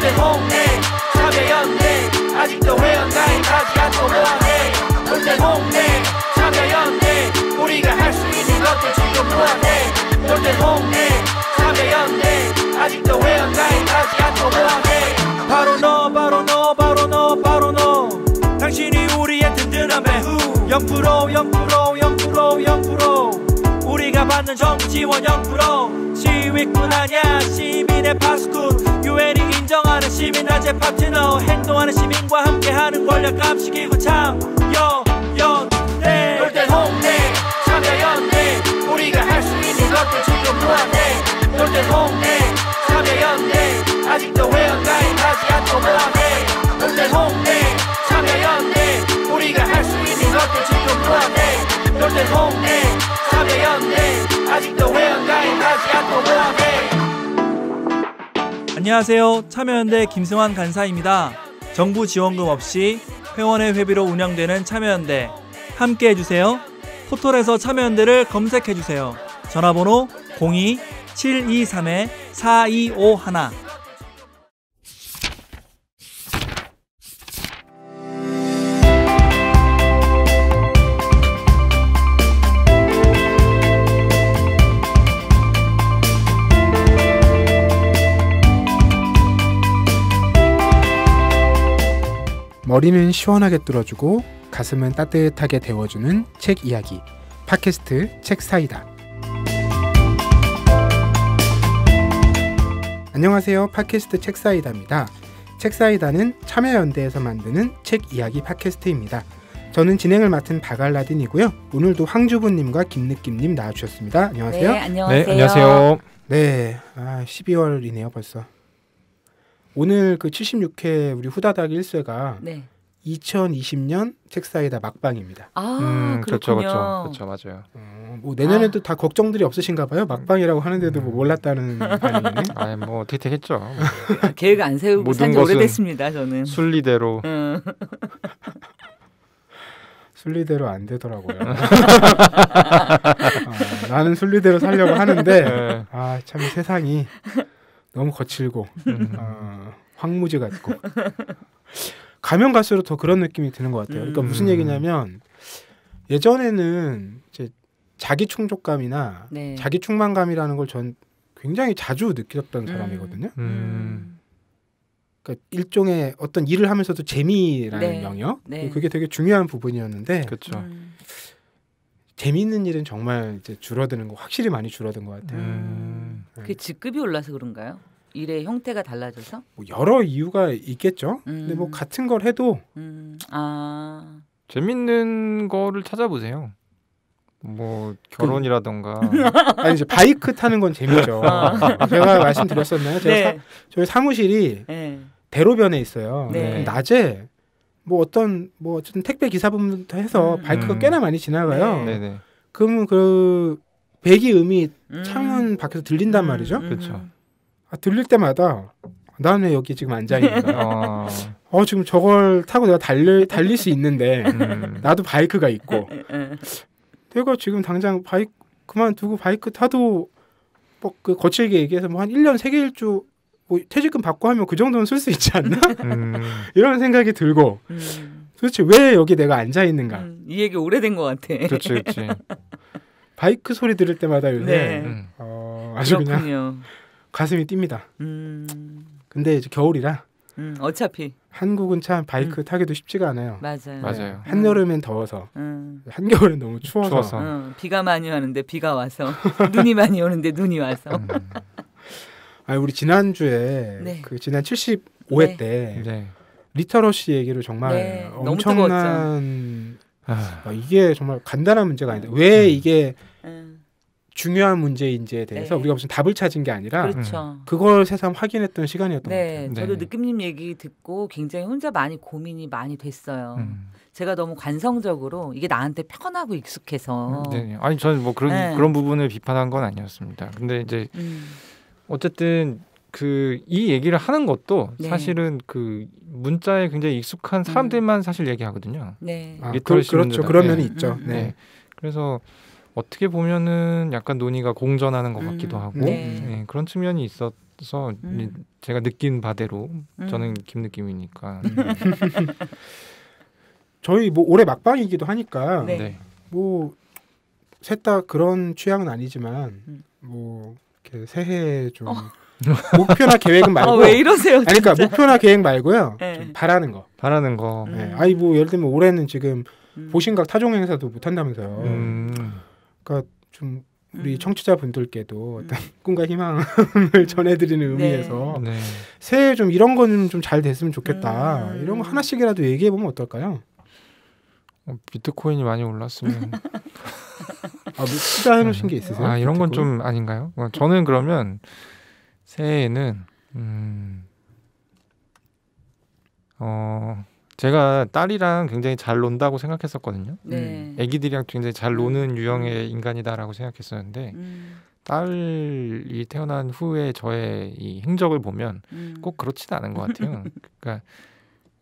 돌대 홍대 참여연대 아직도 회원가입하지 않고 뭐하네 돌대 홍대 참여연대 우리가 할 수 있는 것들 지금 뭐하네 돌대 홍대 참여연대 아직도 회원가입하지 않고 뭐하네 바로 너 바로 너 바로 너 바로 너 당신이 우리의 든든한 배후 0% 우리가 받는 정부 지원 0% 시위꾼 아냐 시민의 파수꾼 유엔이 인정하는 시민단체 파트너 행동하는 시민과 함께하는 권력 감시기구 참여연대 돌대 홍대 참여연대 우리가 할 수 있는 것들 지금 뭐하네 돌대 홍대 참여연대 아직도 회원가입하지 않고 뭐하네 돌대 홍대 참여연대 우리가 할 수 있는 것들 지금 뭐하네 돌대 홍대 참여연대 아직도 회원가입하지 않고 뭐하네. 안녕하세요. 참여연대 김승환 간사입니다. 정부 지원금 없이 회원의 회비로 운영되는 참여연대 함께 해주세요. 포털에서 참여연대를 검색해주세요. 전화번호 02-723-4251 머리는 시원하게 뚫어주고 가슴은 따뜻하게 데워주는 책 이야기 팟캐스트 책사이다. 안녕하세요. 팟캐스트 책사이다입니다. 책사이다는 참여연대에서 만드는 책 이야기 팟캐스트입니다. 저는 진행을 맡은 박알라딘이고요. 오늘도 황주부님과 김느낌님 나와주셨습니다. 안녕하세요. 네, 안녕하세요. 네, 안녕하세요. 네, 12월이네요 벌써. 오늘 그 76회 우리 후다닥 1쇄가 네. 2020년 책사이다 막방입니다. 그렇죠, 그렇군요. 그렇죠, 맞아요. 뭐 내년에도 다 걱정들이 없으신가 봐요. 막방이라고 하는데도 뭐 몰랐다는 반응이네. 아, 뭐 어떻게 되겠죠. 계획 안 세우고 모든 산지 것은 오래됐습니다. 저는. 순리대로. 순리대로 안 되더라고요. 나는 순리대로 살려고 하는데 네. 참 세상이 너무 거칠고 황무지 같고 가면 갈수록 더 그런 느낌이 드는 것 같아요. 그러니까 무슨 얘기냐면 예전에는 이제 자기 충족감이나 네. 자기 충만감이라는 걸 전 굉장히 자주 느꼈던 사람이거든요. 그러니까 일종의 어떤 일을 하면서도 재미라는 네. 영역 네. 그게 되게 중요한 부분이었는데 그렇죠. 재미있는 일은 정말 이제 줄어드는 거 확실히 많이 줄어든 것 같아요. 그게 직급이 올라서 그런가요? 일의 형태가 달라져서? 뭐 여러 이유가 있겠죠. 근데 뭐 같은 걸 해도 재밌는 거를 찾아보세요. 뭐 결혼이라던가. 아니 이제 바이크 타는 건 재밌죠. 제가 말씀드렸었나요? 제가 네. 저희 사무실이 네. 대로변에 있어요. 네. 낮에 뭐 어떤 택배 기사분부터 해서 바이크가 꽤나 많이 지나가요. 네네. 그러면 그 배기 음이 창문 밖에서 들린단 말이죠. 그렇죠. 들릴 때마다 나는 왜 여기 지금 앉아 있는 거야? 지금 저걸 타고 내가 달릴 수 있는데 나도 바이크가 있고 내가 지금 당장 바이크 그만두고 바이크 타도 뭐 그 거칠게 얘기해서 뭐 한 1년 3개일주 뭐 퇴직금 받고 하면 그 정도는 쓸 수 있지 않나? 이런 생각이 들고 도대체 왜 여기 내가 앉아 있는가? 이 얘기 오래된 것 같아. 그렇지. 바이크 소리 들을 때마다 요새 네. 아주 그렇군요. 그냥 가슴이 뜁니다. 근데 이제 겨울이라 어차피 한국은 참 바이크 타기도 쉽지가 않아요. 맞아요. 한여름엔 더워서 한겨울엔 너무 추워서. 비가 많이 오는데 비가 와서 눈이 많이 오는데 눈이 와서. 우리 지난주에 네. 그 지난 75회 때 네. 리터러시 얘기를 정말 엄청난 이게 정말 간단한 문제가 아닌데 왜 이게 중요한 문제인지에 대해서 우리가 무슨 답을 찾은 게 아니라 그렇죠. 그걸 새삼 확인했던 시간이었던 것 같아요. 저도 느낌님 얘기 듣고 굉장히 혼자 많이 고민이 많이 됐어요. 제가 너무 관성적으로 이게 나한테 편하고 익숙해서. 네. 아니 저는 뭐 그런 부분을 비판한 건 아니었습니다. 근데 이제 어쨌든 이 얘기를 하는 것도 사실은 그 문자에 굉장히 익숙한 사람들만 사실 얘기하거든요. 네. 그렇죠. 그런 면이 있죠. 네. 그래서 어떻게 보면은 약간 논의가 공전하는 것 같기도 하고 그런 측면이 있어서 제가 느낀 바대로 저는 김느낌이니까. 저희 뭐 올해 막방이기도 하니까 네. 뭐 셋 다 그런 취향은 아니지만 뭐 이렇게 새해 좀 목표나 계획은 말고 왜 이러세요? 아니, 그러니까 목표나 계획 말고요. 네. 좀 바라는 거. 네. 아니 뭐 예를 들면 올해는 지금 보신각 타종 행사도 못 한다면서요. 그러니까 좀 우리 청취자분들께도 어떤 꿈과 희망을 전해드리는 의미에서 네. 새해 좀 이런 거는 좀 잘 됐으면 좋겠다. 이런 거 하나씩이라도 얘기해 보면 어떨까요? 비트코인이 많이 올랐으면 뭐 투자해 놓으신 게 있으세요? 이런 건 좀 아닌가요? 저는 그러면 새해에는 제가 딸이랑 굉장히 잘 논다고 생각했었거든요. 네. 애기들이랑 굉장히 잘 노는 유형의 인간이다라고 생각했었는데 딸이 태어난 후에 저의 이 행적을 보면 꼭 그렇지는 않은 것 같아요. 그러니까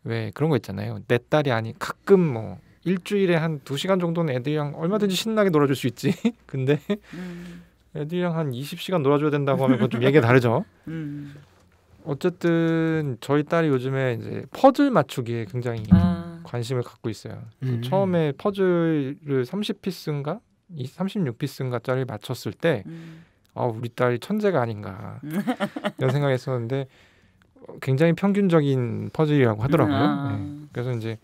왜 그런 거 있잖아요. 내 딸이 아니 가끔 뭐 일주일에 한 2시간 정도는 애들이랑 얼마든지 신나게 놀아줄 수 있지. 근데 애들이랑 한 20시간 놀아줘야 된다고 하면 그건 좀 얘기가 다르죠. 어쨌든 저희 딸이 요즘에 이제 퍼즐 맞추기에 굉장히 관심을 갖고 있어요. 처음에 퍼즐을 30피스인가 36피스인가짜리 맞췄을 때 우리 딸이 천재가 아닌가 이런 생각했었는데 굉장히 평균적인 퍼즐이라고 하더라고요. 네. 그래서 이제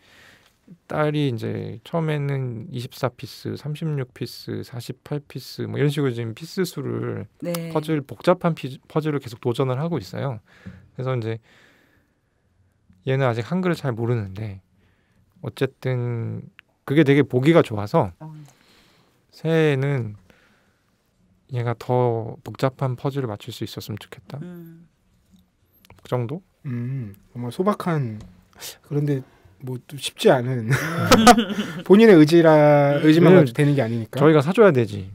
딸이 이제 처음에는 24피스, 36피스, 48피스 뭐 이런 식으로 지금 피스 수를 퍼즐 복잡한 퍼즐을 계속 도전을 하고 있어요. 그래서 이제 얘는 아직 한글을 잘 모르는데 어쨌든 그게 되게 보기가 좋아서 새해에는 얘가 더 복잡한 퍼즐을 맞출 수 있었으면 좋겠다. 그 정도? 정말 소박한 그런데 뭐 또 쉽지 않은 본인의 의지만 가지고 되는 게 아니니까 저희가 사줘야 되지.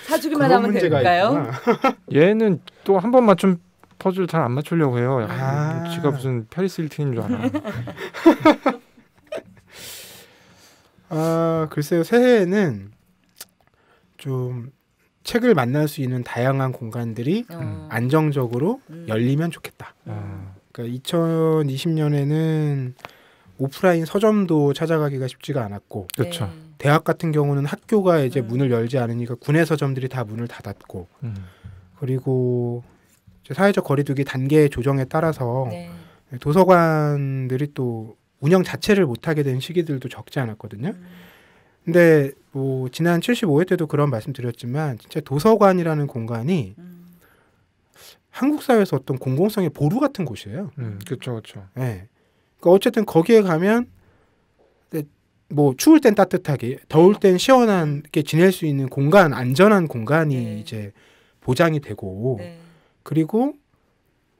사주기만 하면 될까요? 얘는 또 한 번 맞춘 퍼즐 잘 안 맞추려고 해요. 지가 무슨 페리스 힐튼인 줄 알아. 글쎄요. 새해에는 좀 책을 만날 수 있는 다양한 공간들이 안정적으로 열리면 좋겠다. 그러니까 2020년에는 오프라인 서점도 찾아가기가 쉽지가 않았고, 그렇죠. 대학 같은 경우는 학교가 이제 문을 열지 않으니까 구내 서점들이 다 문을 닫았고, 그리고 이제 사회적 거리두기 단계 조정에 따라서 도서관들이 또 운영 자체를 못하게 된 시기들도 적지 않았거든요. 근데 뭐 지난 75회 때도 그런 말씀드렸지만 진짜 도서관이라는 공간이 한국 사회에서 어떤 공공성의 보루 같은 곳이에요. 그렇죠, 그렇죠. 네. 그러니까 어쨌든 거기에 가면 뭐 추울 땐 따뜻하게, 더울 땐 시원하게 지낼 수 있는 공간, 안전한 공간이 이제 보장이 되고, 그리고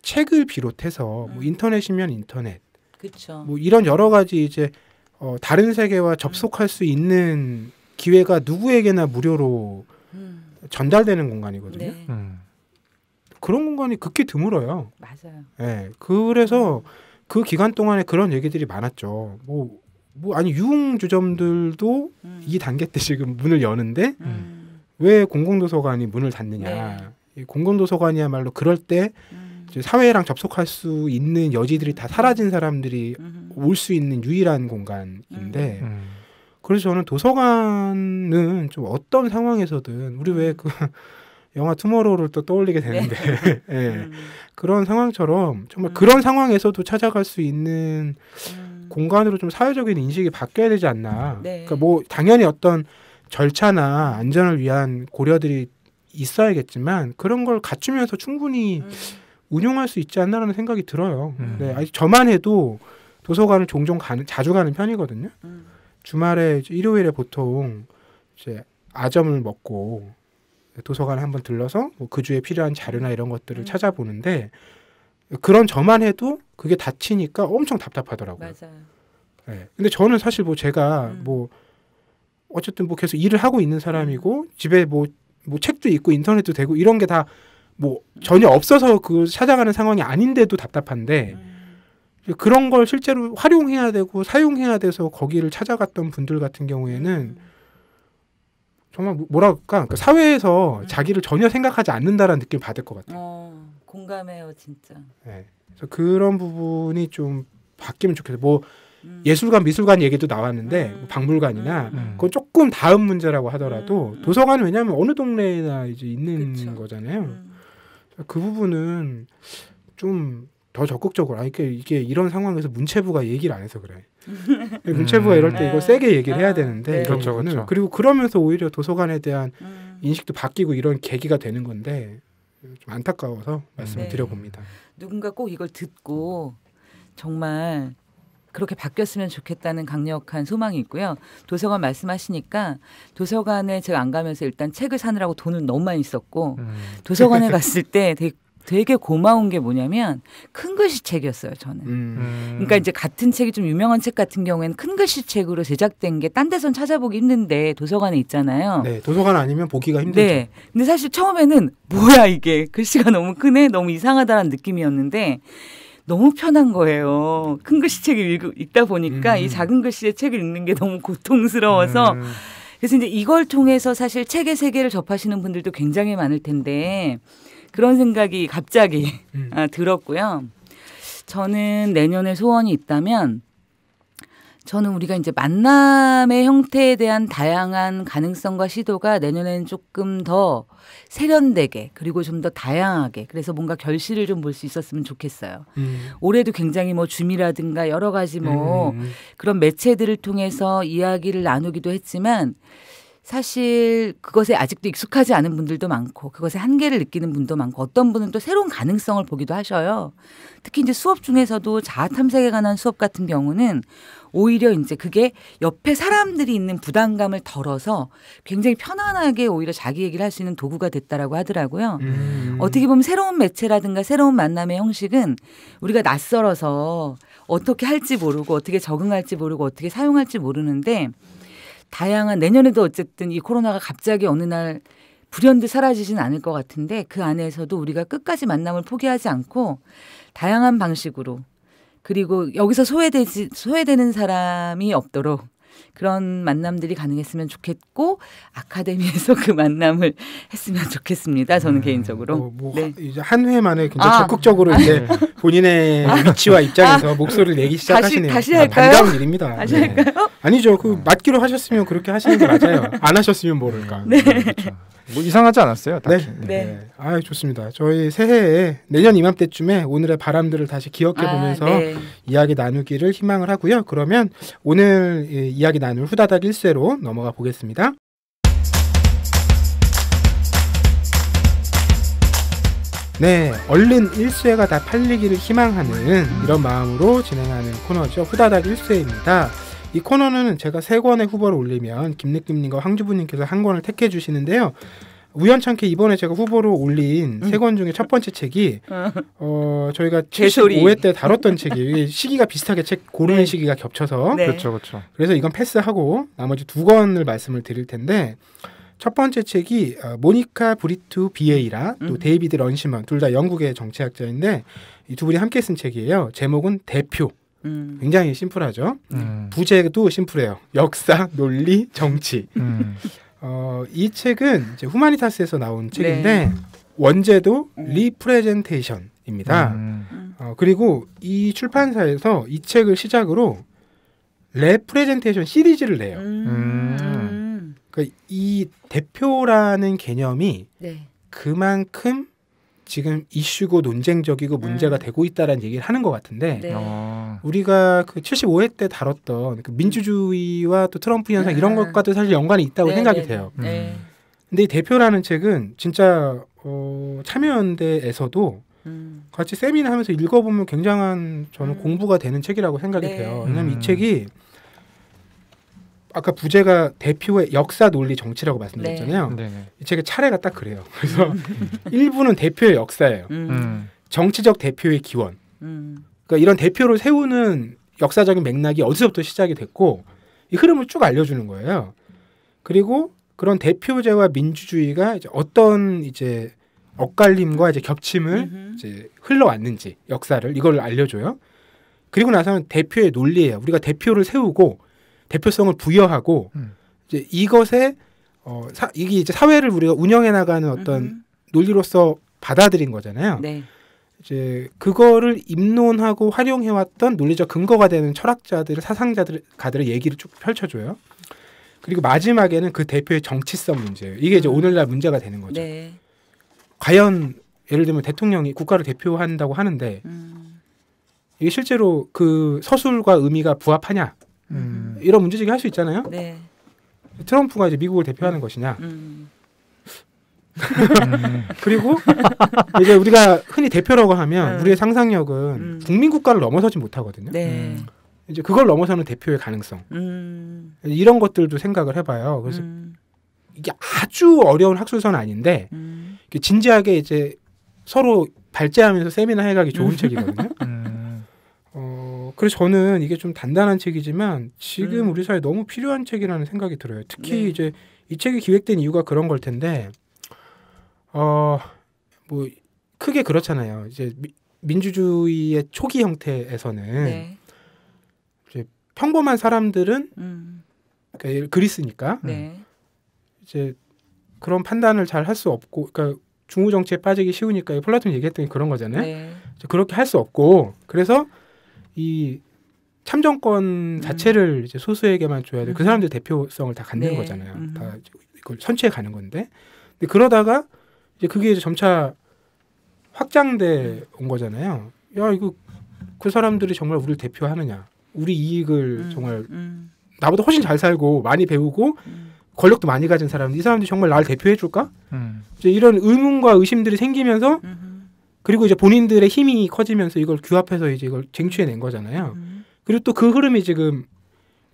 책을 비롯해서 뭐 인터넷이면 인터넷, 그쵸. 뭐 이런 여러 가지 이제 다른 세계와 접속할 수 있는 기회가 누구에게나 무료로 전달되는 공간이거든요. 그런 공간이 극히 드물어요. 맞아요. 네, 그래서 그 기간 동안에 그런 얘기들이 많았죠. 아니 유흥주점들도 이 단계 때 지금 문을 여는데 왜 공공도서관이 문을 닫느냐. 이 공공도서관이야말로 그럴 때 이제 사회랑 접속할 수 있는 여지들이 다 사라진 사람들이 올 수 있는 유일한 공간인데 그래서 저는 도서관은 좀 어떤 상황에서든 우리 왜 그 영화 투모로우를 또 떠올리게 되는데 그런 상황처럼 정말 그런 상황에서도 찾아갈 수 있는 공간으로 좀 사회적인 인식이 바뀌어야 되지 않나. 그러니까 뭐 당연히 어떤 절차나 안전을 위한 고려들이 있어야겠지만 그런 걸 갖추면서 충분히 운용할 수 있지 않나라는 생각이 들어요. 아직 저만 해도 도서관을 종종 자주 가는 편이거든요. 주말에 일요일에 보통 이제 아점을 먹고 도서관에 한번 들러서 뭐 그 주에 필요한 자료나 이런 것들을 찾아보는데 그런 저만 해도 그게 닫히니까 엄청 답답하더라고요. 맞아요. 네. 근데 저는 사실 뭐 제가 뭐 어쨌든 뭐 계속 일을 하고 있는 사람이고 집에 뭐 책도 있고 인터넷도 되고 이런 게 다 뭐 전혀 없어서 그 찾아가는 상황이 아닌데도 답답한데 그런 걸 실제로 활용해야 되고 사용해야 돼서 거기를 찾아갔던 분들 같은 경우에는 정말 뭐랄까 그러니까 사회에서 자기를 전혀 생각하지 않는다라는 느낌을 받을 것 같아요. 공감해요, 진짜. 네. 그래서 그런 부분이 좀 바뀌면 좋겠어요. 뭐 예술관, 미술관 얘기도 나왔는데 박물관이나 그건 조금 다음 문제라고 하더라도 도서관은 왜냐하면 어느 동네나 이제 있는 그쵸. 거잖아요. 그 부분은 좀 더 적극적으로 이게 이런 상황에서 문체부가 얘기를 안 해서 그래. 문체부가 이럴 때 이거 세게 얘기를 해야 되는데 네. 이런 부분은 그렇죠. 그리고 그러면서 오히려 도서관에 대한 인식도 바뀌고 이런 계기가 되는 건데 좀 안타까워서 말씀을 드려봅니다. 누군가 꼭 이걸 듣고 정말 그렇게 바뀌었으면 좋겠다는 강력한 소망이 있고요. 도서관 말씀하시니까 도서관에 제가 안 가면서 일단 책을 사느라고 돈을 너무 많이 썼고 도서관에 갔을 때 되게 고마운 게 뭐냐면 큰 글씨 책이었어요, 저는. 그러니까 이제 같은 책이 좀 유명한 책 같은 경우에는 큰 글씨 책으로 제작된 게 딴 데선 찾아보기 힘든데 도서관에 있잖아요. 네, 도서관 아니면 보기가 힘들죠. 네. 근데 사실 처음에는 뭐야 이게 글씨가 너무 크네, 너무 이상하다라는 느낌이었는데 너무 편한 거예요. 큰 글씨 책을 읽다 보니까 이 작은 글씨의 책을 읽는 게 너무 고통스러워서 그래서 이제 이걸 통해서 사실 책의 세계를 접하시는 분들도 굉장히 많을 텐데 그런 생각이 갑자기 들었고요. 저는 내년에 소원이 있다면 저는 우리가 이제 만남의 형태에 대한 다양한 가능성과 시도가 내년에는 조금 더 세련되게 그리고 좀 더 다양하게 그래서 뭔가 결실을 좀 볼 수 있었으면 좋겠어요. 올해도 굉장히 뭐 줌이라든가 여러 가지 뭐 그런 매체들을 통해서 이야기를 나누기도 했지만 사실 그것에 아직도 익숙하지 않은 분들도 많고 그것의 한계를 느끼는 분도 많고 어떤 분은 또 새로운 가능성을 보기도 하셔요. 특히 이제 수업 중에서도 자아 탐색에 관한 수업 같은 경우는 오히려 이제 그게 옆에 사람들이 있는 부담감을 덜어서 굉장히 편안하게 오히려 자기 얘기를 할 수 있는 도구가 됐다라고 하더라고요. 어떻게 보면 새로운 매체라든가 새로운 만남의 형식은 우리가 낯설어서 어떻게 할지 모르고 어떻게 적응할지 모르고 어떻게 사용할지 모르는데 다양한 내년에도 어쨌든 이 코로나가 갑자기 어느 날 불현듯 사라지진 않을 것 같은데 그 안에서도 우리가 끝까지 만남을 포기하지 않고 다양한 방식으로 그리고 여기서 소외되는 사람이 없도록 그런 만남들이 가능했으면 좋겠고 아카데미에서 그 만남을 했으면 좋겠습니다. 저는 개인적으로. 네. 이제 한 회 만에 굉장히 적극적으로 이제 본인의 위치와 입장에서 목소리를 내기 시작하시네요. 다시 할까요? 반가운 일입니다. 다시 할까요? 아니죠. 그 맞기로 하셨으면 그렇게 하시는 게 맞아요. 안 하셨으면 모를까. 네. 그렇죠. 뭐 이상하지 않았어요. 딱히. 네. 아, 좋습니다. 저희 새해에 내년 이맘때쯤에 오늘의 바람들을 다시 기억해 보면서 이야기 나누기를 희망을 하고요. 그러면 오늘 이야기 나눌 후다닥 1쇄로 넘어가 보겠습니다. 네, 얼른 1쇄가 다 팔리기를 희망하는 이런 마음으로 진행하는 코너죠. 후다닥 1쇄입니다. 이 코너는 제가 3권의 후보를 올리면 김느낌님과 황주부님께서 한 권을 택해 주시는데요. 우연찮게 이번에 제가 후보로 올린 3권 중에 첫 번째 책이 저희가 75회 때 다뤘던 책이에요. 시기가 비슷하게 책 고르는 시기가 겹쳐서 그렇죠. 그래서 이건 패스하고 나머지 2권을 말씀을 드릴 텐데 첫 번째 책이 모니카 브리투 비에이라 또 데이비드 런시먼 둘 다 영국의 정치학자인데 이 두 분이 함께 쓴 책이에요. 제목은 대표. 굉장히 심플하죠. 부제도 심플해요. 역사, 논리, 정치. 이 책은 이제 후마니타스에서 나온 책인데 원제도 리프레젠테이션입니다. 그리고 이 출판사에서 이 책을 시작으로 레프레젠테이션 시리즈를 내요. 그러니까 이 대표라는 개념이 그만큼 지금 이슈고 논쟁적이고 문제가 되고 있다라는 얘기를 하는 것 같은데 우리가 그 75회 때 다뤘던 그 민주주의와 또 트럼프 현상 이런 것과도 사실 연관이 있다고 생각이 돼요. 근데 이 대표라는 책은 진짜 참여연대에서도 같이 세미나 하면서 읽어보면 굉장한 저는 공부가 되는 책이라고 생각이 돼요. 왜냐하면 이 책이 아까 부제가 대표의 역사, 논리, 정치라고 말씀드렸잖아요. 이 책의 차례가 딱 그래요. 그래서 1부는 대표의 역사예요. 정치적 대표의 기원. 그러니까 이런 대표를 세우는 역사적인 맥락이 어디서부터 시작이 됐고 이 흐름을 쭉 알려주는 거예요. 그리고 그런 대표제와 민주주의가 이제 어떤 이제 엇갈림과 이제 겹침을 이제 흘러왔는지 역사를 이걸 알려줘요. 그리고 나서는 대표의 논리예요. 우리가 대표를 세우고 대표성을 부여하고 이제 이것에 이게 이제 사회를 우리가 운영해 나가는 어떤 논리로서 받아들인 거잖아요. 이제 그거를 입론하고 활용해왔던 논리적 근거가 되는 철학자들, 사상가들의 얘기를 쭉 펼쳐줘요. 그리고 마지막에는 그 대표의 정치성 문제예요. 이게 이제 오늘날 문제가 되는 거죠. 네. 과연 예를 들면 대통령이 국가를 대표한다고 하는데 이게 실제로 그 서술과 의미가 부합하냐 이런 문제제기 할 수 있잖아요. 네. 트럼프가 이제 미국을 대표하는 것이냐. 그리고 이제 우리가 흔히 대표라고 하면 우리의 상상력은 국민 국가를 넘어서지 못하거든요. 네. 이제 그걸 넘어서는 대표의 가능성 이런 것들도 생각을 해봐요. 그래서 이게 아주 어려운 학술서는 아닌데 진지하게 이제 서로 발제하면서 세미나 해가기 좋은 책이거든요. 그래서 저는 이게 좀 단단한 책이지만 지금 우리 사회에 너무 필요한 책이라는 생각이 들어요. 특히 네. 이제 이 책이 기획된 이유가 그런 걸 텐데 뭐 크게 그렇잖아요. 이제 민주주의의 초기 형태에서는 네. 이제 평범한 사람들은 그러니까 그리스니까 네. 이제 그런 판단을 잘 할 수 없고, 그러니까 중우 정치에 빠지기 쉬우니까 플라톤이 얘기했던 게 그런 거잖아요. 네. 그렇게 할 수 없고, 그래서 이 참정권 자체를 이제 소수에게만 줘야 돼. 그 사람들 대표성을 다 갖는 네. 거잖아요. 다 이걸 선취해 가는 건데, 근데 그러다가 이제 그게 이제 점차 확장돼 온 거잖아요. 야, 이거 그 사람들이 정말 우리를 대표하느냐? 우리 이익을 정말 나보다 훨씬 잘 살고 많이 배우고 권력도 많이 가진 사람들, 이 사람들이 정말 나를 대표해 줄까? 이제 이런 의문과 의심들이 생기면서 그리고 이제 본인들의 힘이 커지면서 이걸 규합해서 이제 이걸 쟁취해낸 거잖아요. 그리고 또 그 흐름이 지금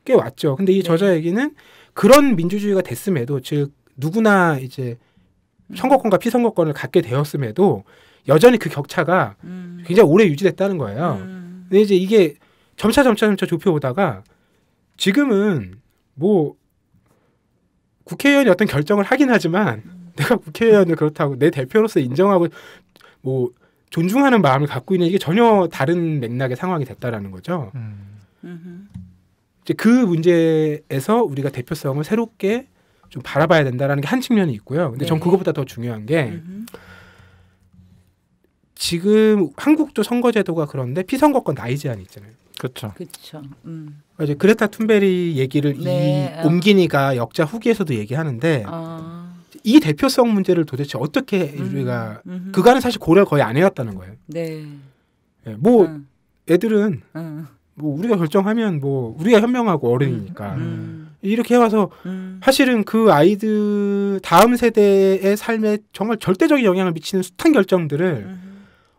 꽤 왔죠. 근데 이 저자 얘기는 그런 민주주의가 됐음에도, 즉 누구나 이제 선거권과 피선거권을 갖게 되었음에도 여전히 그 격차가 굉장히 오래 유지됐다는 거예요. 근데 이제 이게 점차 좁혀오다가 지금은 뭐 국회의원이 어떤 결정을 하긴 하지만 내가 국회의원을 그렇다고 내 대표로서 인정하고 뭐 존중하는 마음을 갖고 있는, 이게 전혀 다른 맥락의 상황이 됐다라는 거죠. 이제 그 문제에서 우리가 대표성을 새롭게 좀 바라봐야 된다라는 게 한 측면이 있고요. 근데 전 그것보다 더 중요한 게 지금 한국도 선거제도가 그런데 피선거권 나이 제한이 있잖아요. 그렇죠. 이제 그레타 툰베리 얘기를 네. 이 옴기니가 역자 후기에서도 얘기하는데 이 대표성 문제를 도대체 어떻게 우리가 그간은 사실 고려를 거의 안 해왔다는 거예요. 네. 뭐 애들은 뭐 우리가 결정하면 뭐 우리가 현명하고 어른이니까 이렇게 해와서 사실은 그 아이들 다음 세대의 삶에 정말 절대적인 영향을 미치는 숱한 결정들을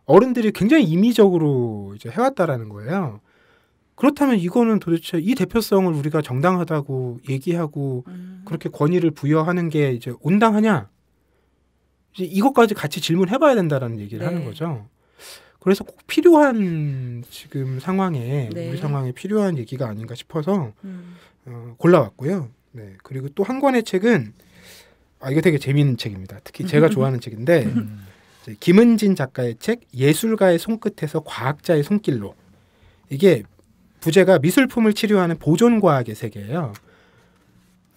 어른들이 굉장히 임의적으로 이제 해왔다라는 거예요. 그렇다면 이거는 도대체 이 대표성을 우리가 정당하다고 얘기하고 그렇게 권위를 부여하는 게 이제 온당하냐? 이제 이것까지 같이 질문해봐야 된다라는 얘기를 하는 거죠. 그래서 꼭 필요한 지금 상황에 우리 상황에 필요한 얘기가 아닌가 싶어서 골라왔고요. 네, 그리고 또 한 권의 책은 이거 되게 재미있는 책입니다. 특히 제가 좋아하는 책인데 김은진 작가의 책 예술가의 손끝에서 과학자의 손길로. 이게 부제가 미술품을 치료하는 보존과학의 세계예요.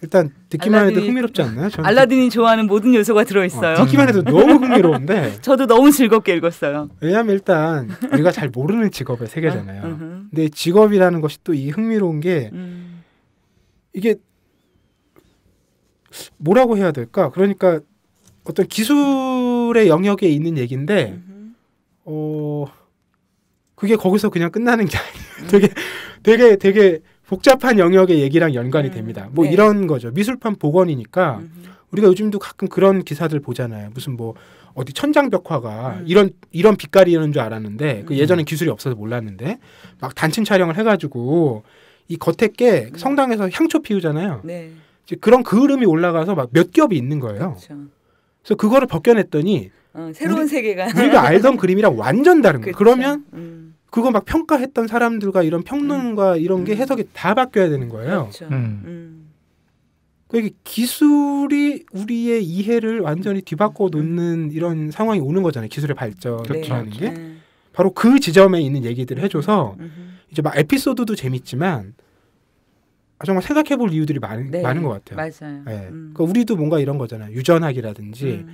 일단 듣기만 해도 흥미롭지 않나요? 알라딘이 좋아하는 모든 요소가 들어있어요. 듣기만 해도 너무 흥미로운데 저도 너무 즐겁게 읽었어요. 왜냐하면 일단 우리가 잘 모르는 직업의 세계잖아요. 근데 직업이라는 것이 또 이 흥미로운 게 이게 뭐라고 해야 될까? 그러니까 어떤 기술의 영역에 있는 얘기인데 그게 거기서 그냥 끝나는 게 아니에요. 되게 복잡한 영역의 얘기랑 연관이 됩니다. 뭐 이런 거죠. 미술판 복원이니까 우리가 요즘도 가끔 그런 기사들 보잖아요. 무슨 뭐 어디 천장벽화가 이런 빛깔이라는 줄 알았는데 그 예전엔 기술이 없어서 몰랐는데 막 단층 촬영을 해가지고 이 겉에 게 성당에서 향초 피우잖아요. 네. 이제 그런 그을음이 올라가서 막 몇 겹이 있는 거예요. 그렇죠. 그래서 그거를 벗겨냈더니 새로운 세계가 우리가 알던 그림이랑 완전 다른 거예요. 그렇죠. 그러면 그거 막 평가했던 사람들과 이런 평론과 이런 게 해석이 다 바뀌어야 되는 거예요. 그렇죠. 그러니까 기술이 우리의 이해를 완전히 뒤바꿔 놓는 이런 상황이 오는 거잖아요. 기술의 발전이라는 게. 바로 그 지점에 있는 얘기들을 해줘서 이제 막 에피소드도 재밌지만 정말 생각해볼 이유들이 많은 것 같아요. 맞아요. 네. 그러니까 우리도 뭔가 이런 거잖아요. 유전학이라든지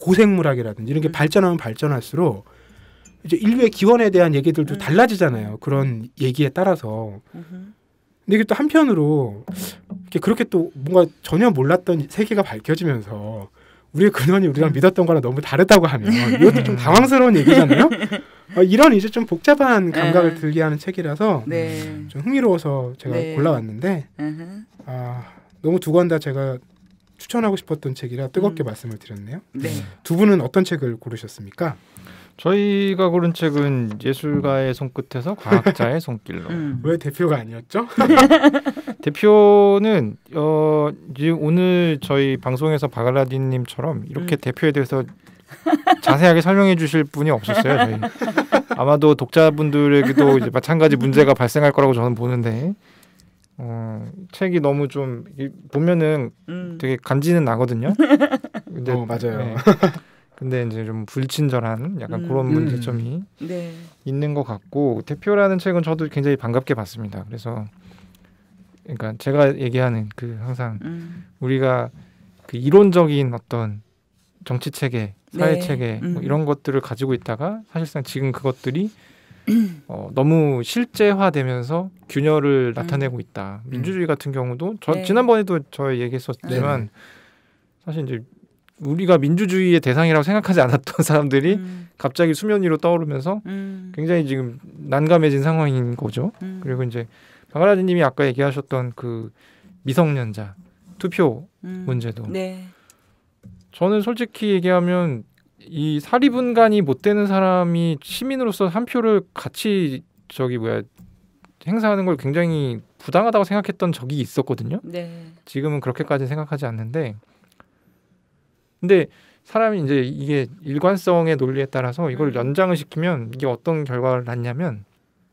고생물학이라든지 이런 게 발전하면 발전할수록 이제 인류의 기원에 대한 얘기들도 달라지잖아요. 그런 얘기에 따라서. 근데 이게 또 한편으로 그렇게 또 뭔가 전혀 몰랐던 세계가 밝혀지면서 우리의 근원이 우리가 믿었던 거랑 너무 다르다고 하면 이것도 좀 당황스러운 얘기잖아요. 이런 이제 좀 복잡한 감각을 들게 하는 책이라서 좀 흥미로워서 제가 골라왔는데 너무 두 권 다 제가 추천하고 싶었던 책이라 뜨겁게 말씀을 드렸네요. 두 분은 어떤 책을 고르셨습니까? 저희가 고른 책은 예술가의 손끝에서 과학자의 손길로. 왜 대표가 아니었죠? 대표는 오늘 저희 방송에서 바갈라딘님처럼 이렇게 대표에 대해서 자세하게 설명해 주실 분이 없었어요. 저희. 아마도 독자분들에게도 이제 마찬가지 문제가 발생할 거라고 저는 보는데 책이 너무 좀 보면은 되게 간지는 나거든요. 근데 맞아요. 네. 근데 이제 좀 불친절한 약간 그런 문제점이 있는 것 같고 대표라는 책은 저도 굉장히 반갑게 봤습니다. 그래서 그러니까 제가 얘기하는 그 항상 우리가 그 이론적인 어떤 정치 체계, 사회 체계 뭐 이런 것들을 가지고 있다가 사실상 지금 그것들이 너무 실제화되면서 균열을 나타내고 있다. 민주주의 같은 경우도 지난번에도 저 얘기했었지만 사실 이제 우리가 민주주의의 대상이라고 생각하지 않았던 사람들이 갑자기 수면 위로 떠오르면서 굉장히 지금 난감해진 상황인 거죠. 그리고 이제 바갈라딘님이 아까 얘기하셨던 그 미성년자 투표 문제도 저는 솔직히 얘기하면 이 사리분간이 못 되는 사람이 시민으로서 한 표를 같이 행사하는 걸 굉장히 부당하다고 생각했던 적이 있었거든요. 지금은 그렇게까지 생각하지 않는데 근데 사람이 이제 이게 일관성의 논리에 따라서 이걸 연장을 시키면 이게 어떤 결과를 낳냐면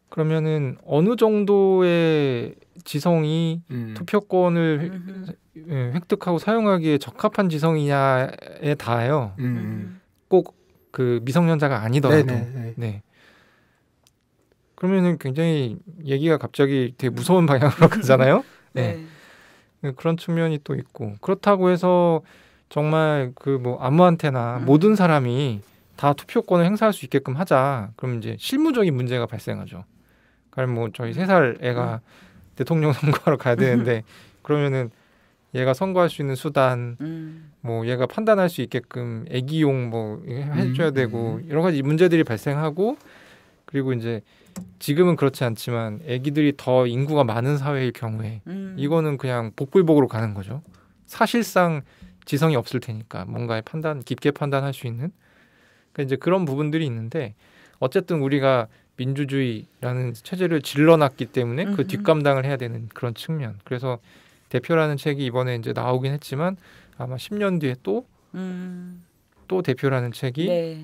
그러면은 어느 정도의 지성이 투표권을 획득하고 사용하기에 적합한 지성이냐에 닿아요. 꼭 그 미성년자가 아니더라도. 네. 그러면은 굉장히 얘기가 갑자기 되게 무서운 방향으로 가잖아요. 네. 그런 측면이 또 있고 그렇다고 해서 정말 그 뭐 아무한테나 모든 사람이 다 투표권을 행사할 수 있게끔 하자. 그럼 이제 실무적인 문제가 발생하죠. 그럼 뭐 저희 3살 애가 대통령 선거하러 가야 되는데 그러면은 얘가 선거할 수 있는 수단, 뭐 얘가 판단할 수 있게끔 애기용 뭐 해줘야 되고 여러 가지 문제들이 발생하고 그리고 이제 지금은 그렇지 않지만 애기들이 더 인구가 많은 사회일 경우에 이거는 그냥 복불복으로 가는 거죠. 사실상 지성이 없을 테니까 뭔가의 깊게 판단할 수 있는 그러니까 이제 그런 부분들이 있는데 어쨌든 우리가 민주주의라는 체제를 질러놨기 때문에 그 뒷감당을 해야 되는 그런 측면. 그래서 대표라는 책이 이번에 이제 나오긴 했지만 아마 10년 뒤에 또 대표라는 책이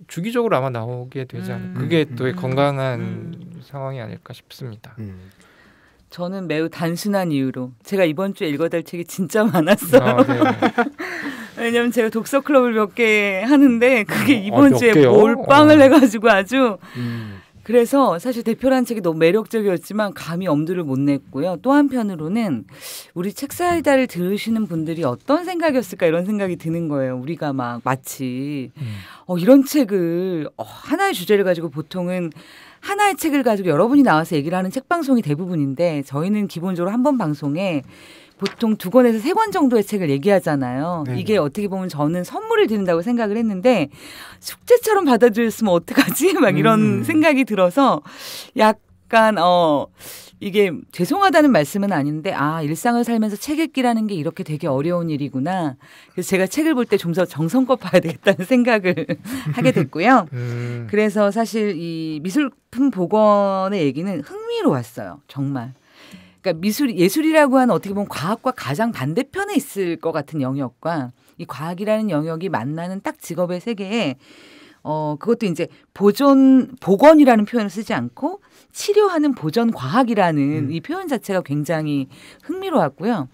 주기적으로 아마 나오게 되지 않을까. 그게 또 건강한 상황이 아닐까 싶습니다. 저는 매우 단순한 이유로 제가 이번 주에 읽어야 될 책이 진짜 많았어요. 왜냐면 제가 독서 클럽을 몇 개 하는데 그게 이번 주에 몰빵을 해가지고 아주 그래서 사실 대표라는 책이 너무 매력적이었지만 감히 엄두를 못 냈고요. 또 한편으로는 우리 책사이다를 들으시는 분들이 어떤 생각이었을까 이런 생각이 드는 거예요. 우리가 막 마치 이런 책을 하나의 주제를 가지고 보통은 하나의 책을 가지고 여러분이 나와서 얘기를 하는 책 방송이 대부분인데 저희는 기본적으로 한 번 방송에 보통 2권에서 3권 정도의 책을 얘기하잖아요. 이게 어떻게 보면 저는 선물을 드린다고 생각을 했는데 숙제처럼 받아들였으면 어떡하지? 막 이런 생각이 들어서 약간 이게 죄송하다는 말씀은 아닌데 일상을 살면서 책 읽기라는 게 이렇게 되게 어려운 일이구나. 그래서 제가 책을 볼 때 좀 더 정성껏 봐야 되겠다는 생각을 하게 됐고요. 그래서 사실 이 미술품 복원의 얘기는 흥미로웠어요. 정말. 그러니까 예술이라고 하는 어떻게 보면 과학과 가장 반대편에 있을 것 같은 영역과 이 과학이라는 영역이 만나는 딱 직업의 세계에 그것도 이제 복원이라는 표현을 쓰지 않고 치료하는 보전 과학이라는 이 표현 자체가 굉장히 흥미로웠고요.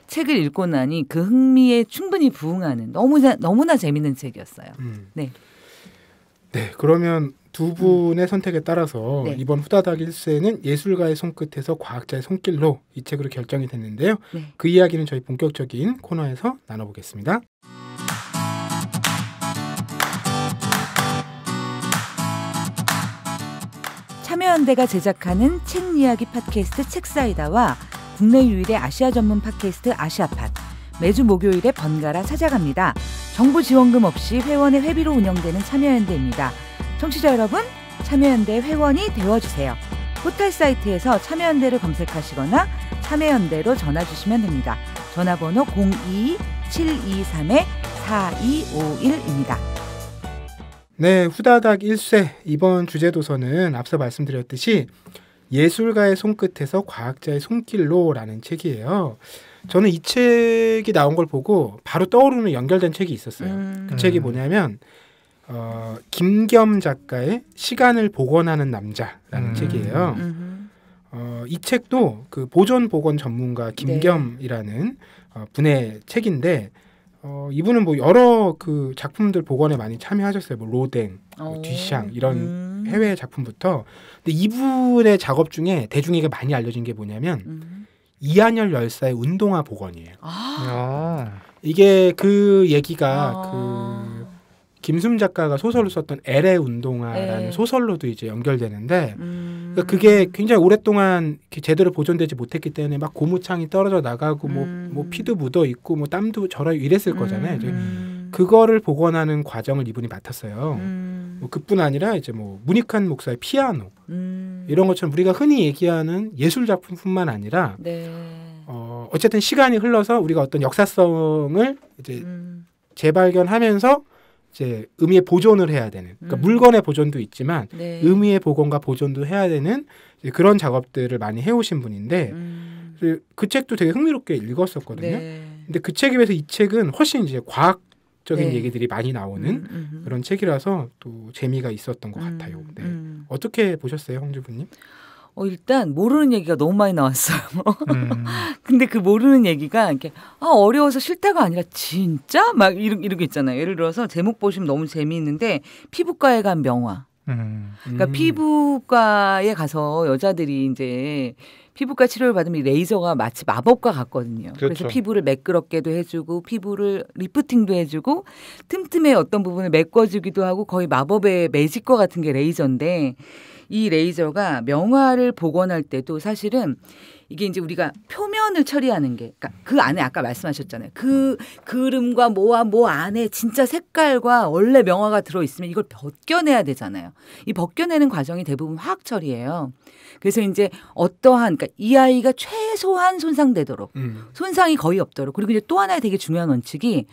책을 읽고 나니 그 흥미에 충분히 부응하는 너무나 재밌는 책이었어요. 네. 네, 그러면 두 분의 선택에 따라서 이번 후다닥 1세는 예술가의 손끝에서 과학자의 손길로 이 책으로 결정이 됐는데요. 그 이야기는 저희 본격적인 코너에서 나눠보겠습니다. 참여연대가 제작하는 책 이야기 팟캐스트 책사이다와 국내 유일의 아시아 전문 팟캐스트 아시아팟, 매주 목요일에 번갈아 찾아갑니다. 정부 지원금 없이 회원의 회비로 운영되는 참여연대입니다. 청취자 여러분, 참여연대 회원이 되어주세요. 포털 사이트에서 참여연대를 검색하시거나 참여연대로 전화 주시면 됩니다. 전화번호 02-723-4251입니다. 네, 후다닥 1쇄 이번 주제 도서는 앞서 말씀드렸듯이 예술가의 손끝에서 과학자의 손길로라는 책이에요. 저는 이 책이 나온 걸 보고 바로 떠오르는 연결된 책이 있었어요. 그 책이 뭐냐면 김겸 작가의 시간을 복원하는 남자라는 책이에요. 이 책도 그 보존 복원 전문가 김겸이라는 분의 책인데 이분은 뭐 여러 그 작품들 복원에 많이 참여하셨어요. 뭐 로댕, 뭐 뒤샹 이런 해외 작품부터. 근데 이분의 작업 중에 대중에게 많이 알려진 게 뭐냐면 이한열 열사의 운동화 복원이에요. 이게 그 얘기가 그 김수미 작가가 소설을 썼던 엘의 운동화라는 소설로도 이제 연결되는데 그러니까 그게 굉장히 오랫동안 제대로 보존되지 못했기 때문에 막 고무창이 떨어져 나가고 뭐 피도 묻어 있고 뭐 땀도 절어 이랬을 거잖아요. 이제 그거를 복원하는 과정을 이분이 맡았어요. 뭐 그뿐 아니라 이제 뭐 문익환 목사의 피아노 이런 것처럼 우리가 흔히 얘기하는 예술 작품뿐만 아니라 어쨌든 시간이 흘러서 우리가 어떤 역사성을 이제 재발견하면서 이제 의미의 보존을 해야 되는, 그러니까 물건의 보존도 있지만 의미의 복원과 보존도 해야 되는 그런 작업들을 많이 해오신 분인데 그 책도 되게 흥미롭게 읽었었거든요. 근데 그 책에 비해서 이 책은 훨씬 이제 과학적인 얘기들이 많이 나오는 그런 책이라서 또 재미가 있었던 것 같아요. 네. 어떻게 보셨어요, 홍주부님? 일단 모르는 얘기가 너무 많이 나왔어요. 근데 그 모르는 얘기가 이렇게 어려워서 싫다가 아니라 진짜 막 이렇게 있잖아요. 예를 들어서 제목 보시면 너무 재미있는데 피부과에 간 명화. 그러니까 피부과에 가서 여자들이 이제 피부과 치료를 받으면 레이저가 마치 마법과 같거든요. 그렇죠. 그래서 피부를 매끄럽게도 해주고 피부를 리프팅도 해주고 틈틈에 어떤 부분을 메꿔주기도 하고 거의 마법의 매직과 같은 게 레이저인데 이 레이저가 명화를 복원할 때도 사실은 이게 이제 우리가 표면을 처리하는 게, 그러니까 그 안에 아까 말씀하셨잖아요. 그 그림과 뭐와 뭐 안에 진짜 색깔과 원래 명화가 들어있으면 이걸 벗겨내야 되잖아요. 이 벗겨내는 과정이 대부분 화학 처리예요. 그래서 이제 어떠한, 그러니까 이 아이가 최소한 손상되도록, 손상이 거의 없도록, 그리고 이제 또 하나의 되게 중요한 원칙이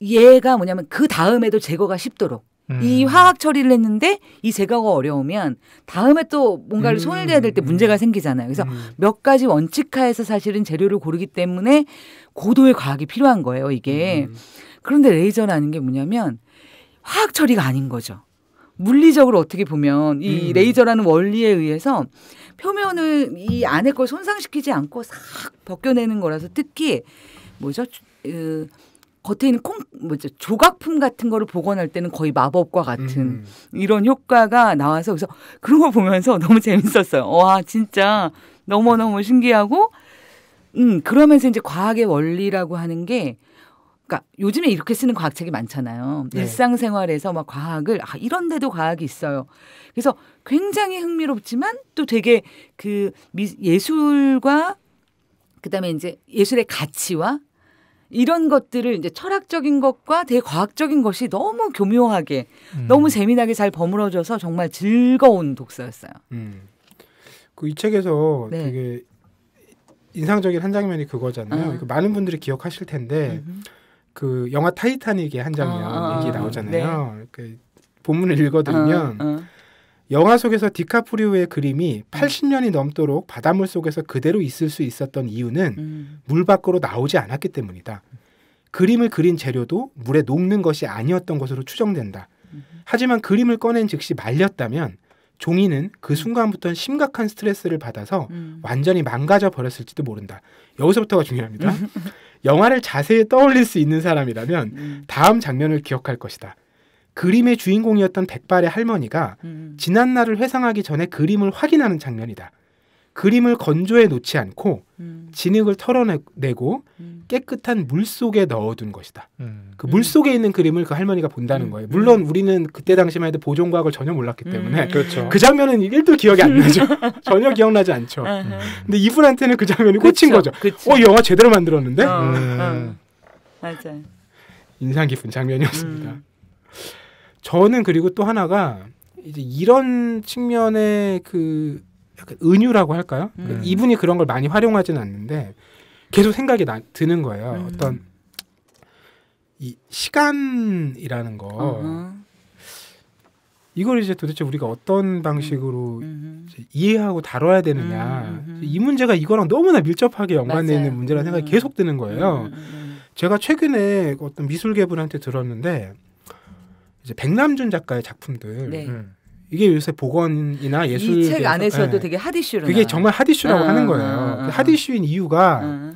얘가 뭐냐면 그 다음에도 제거가 쉽도록. 이 화학 처리를 했는데 이 제거가 어려우면 다음에 또 뭔가를 손을 대야 될 때 문제가 생기잖아요. 그래서 몇 가지 원칙하에서 사실은 재료를 고르기 때문에 고도의 과학이 필요한 거예요, 이게. 그런데 레이저라는 게 뭐냐면 화학 처리가 아닌 거죠. 물리적으로 어떻게 보면 이 레이저라는 원리에 의해서 표면을 이 안에 걸 손상시키지 않고 싹 벗겨내는 거라서 특히 뭐죠? 겉에 있는 조각품 같은 거를 복원할 때는 거의 마법과 같은 이런 효과가 나와서 그래서 그런 거 보면서 너무 재밌었어요. 와, 진짜 너무너무 신기하고 그러면서 이제 과학의 원리라고 하는 게 그러니까 요즘에 이렇게 쓰는 과학책이 많잖아요. 일상생활에서 막 과학을 이런 데도 과학이 있어요. 그래서 굉장히 흥미롭지만 또 되게 그 예술과 그다음에 이제 예술의 가치와 이런 것들을 이제 철학적인 것과 되게 과학적인 것이 너무 교묘하게 너무 재미나게 잘 버무러져서 정말 즐거운 독서였어요. 그 이 책에서 되게 인상적인 한 장면이 그거잖아요. 많은 분들이 기억하실 텐데 그 영화 타이타닉의 한 장면 얘기 나오잖아요. 그 본문을 읽어드리면 영화 속에서 디카프리오의 그림이 80년이 넘도록 바닷물 속에서 그대로 있을 수 있었던 이유는 물 밖으로 나오지 않았기 때문이다. 그림을 그린 재료도 물에 녹는 것이 아니었던 것으로 추정된다. 하지만 그림을 꺼낸 즉시 말렸다면 종이는 그 순간부터 심각한 스트레스를 받아서 완전히 망가져 버렸을지도 모른다. 여기서부터가 중요합니다. 영화를 자세히 떠올릴 수 있는 사람이라면 다음 장면을 기억할 것이다. 그림의 주인공이었던 백발의 할머니가 지난 날을 회상하기 전에 그림을 확인하는 장면이다. 그림을 건조해 놓지 않고 진흙을 털어내고 깨끗한 물 속에 넣어둔 것이다. 그 물 속에 있는 그림을 그 할머니가 본다는 거예요. 물론 우리는 그때 당시만 해도 보존과학을 전혀 몰랐기 때문에 그렇죠. 그 장면은 1도 기억이 안 나죠. 전혀 기억나지 않죠. 근데 이분한테는 그 장면이 꽂힌 거죠. 이 영화 제대로 만들었는데? 맞아요. 인상 깊은 장면이었습니다. 저는 그리고 또 하나가 이제 이런 측면의 그 약간 은유라고 할까요? 이분이 그런 걸 많이 활용하지는 않는데 계속 생각이 드는 거예요. 어떤 이 시간이라는 거 이걸 이제 도대체 우리가 어떤 방식으로 이제 이해하고 다뤄야 되느냐 이 문제가 이거랑 너무나 밀접하게 연관되어 있는 문제라는 생각이 계속 드는 거예요. 제가 최근에 어떤 미술계분한테 들었는데 이제 백남준 작가의 작품들 네. 이게 요새 복원이나 예술 이 책 안에서도 되게 핫 이슈로 그게 정말 핫 이슈라고 하는 거예요. 핫 이슈인 이유가